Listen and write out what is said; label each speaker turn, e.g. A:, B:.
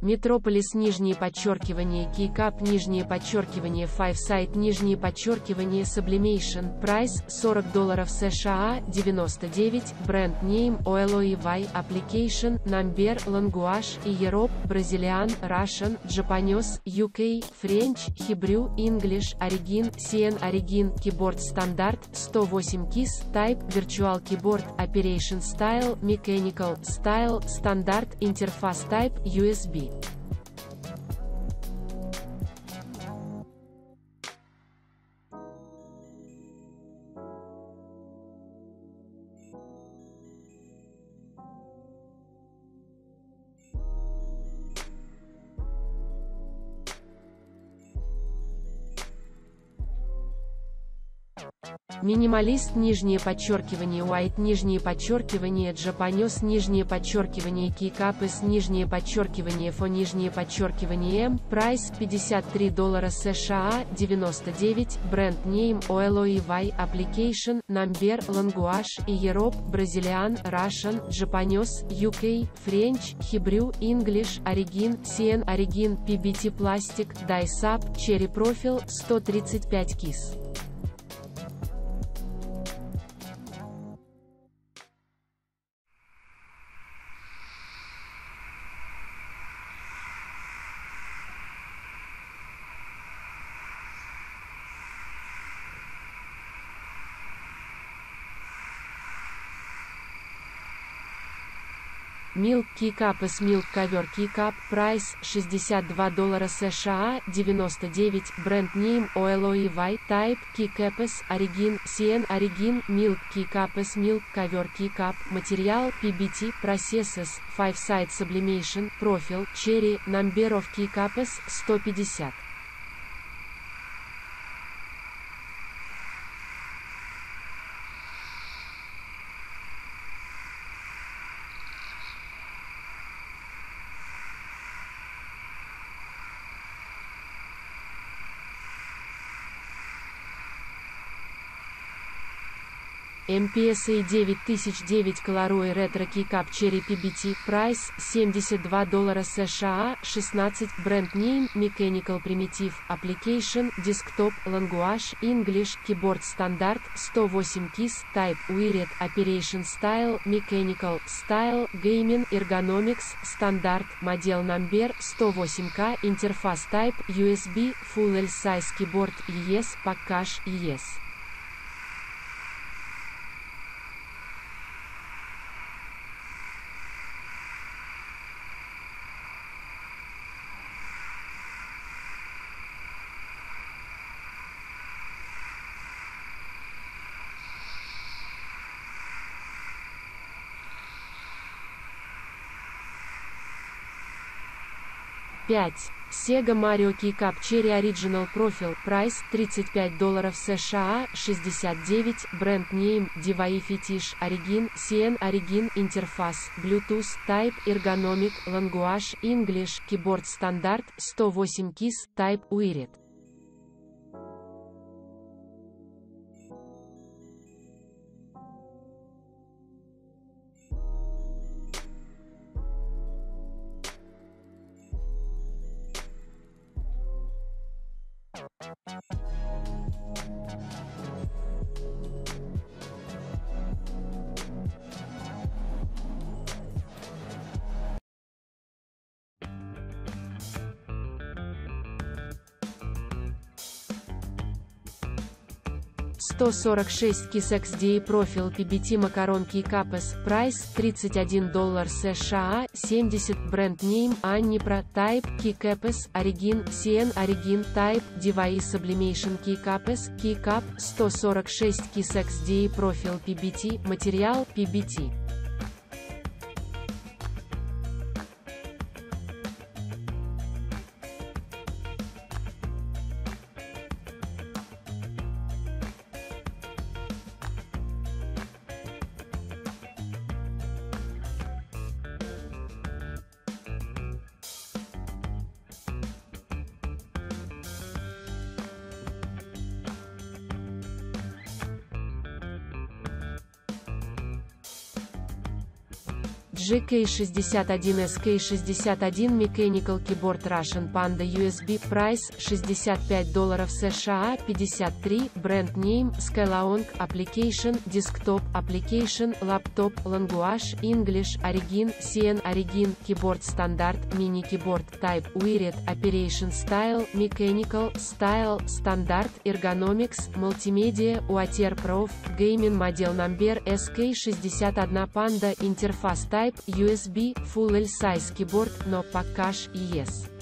A: Metropolis нижнее подчеркивание Keycap нижнее подчеркивание Five Side нижнее подчеркивание Sublimation Price $40 США 99 Brand Name OLOEY Application Number Language Europe Brazilian Russian Japanese UK French Hebrew English Origin CN Origin Keyboard Standard 108 keys Type Virtual Keyboard Operation Style Mechanical Style Standard Interface Type USB. Минималист нижнее подчеркивание White нижнее подчеркивание Japanese нижнее подчеркивание Keycaps нижнее подчеркивание Fo нижнее подчеркивание M Price $53 США 99 Brand Name OLOEY Application Number Language Europe Brazilian Russian Japanese UK French Hebrew English Origin CN Origin PBT Plastic Die Sub Cherry Profile 135 keys. Milk Keycaps Milk Cover Keycap Price $62 США 99 Brand Name OLOEY Type Keycaps Origin CN Origin Milk Keycaps Milk Cover Keycap Материал PBT Processes 5 Side Sublimation Profile Cherry Number of Keycaps 150. MPSA 9009 Colorway Retro Keycap Cherry PBT Price $72 США 16 Brand Name Mechanical Primitive Application Desktop Language English Keyboard Standard 108 keys Type Wired Operation Style Mechanical Style Gaming Ergonomics Standard Model Number 108K Interface Type USB Full Size Keyboard ES Package ES. Sega Mario Keycap Cherry Original Profile Price $35 США 69 Brand Name DeVay Fetish Origin CN Origin Interface Bluetooth Type Ergonomic Language English Keyboard Standard 108 keys Type Wired. $146 keys XDA Profile PBT Macaron Keycaps Price $31 США 70 Brand Name Annipro Type Keycaps Origin CN Origin Type DeVay Sublimation Keycaps Keycap 146 keys XDA Profile PBT Материал PBT. GK61 SK61 Mechanical Keyboard Russian Panda USB Price $65 США 53 Brand Name Skylaong Application Desktop Application Laptop Language English Origin CN Origin Keyboard Standard Mini Keyboard Type Wired Operation Style Mechanical Style Standard Ergonomics Multimedia Waterproof Gaming Model Number SK61 Panda Interface Type USB Full Size Keyboard No Package Yes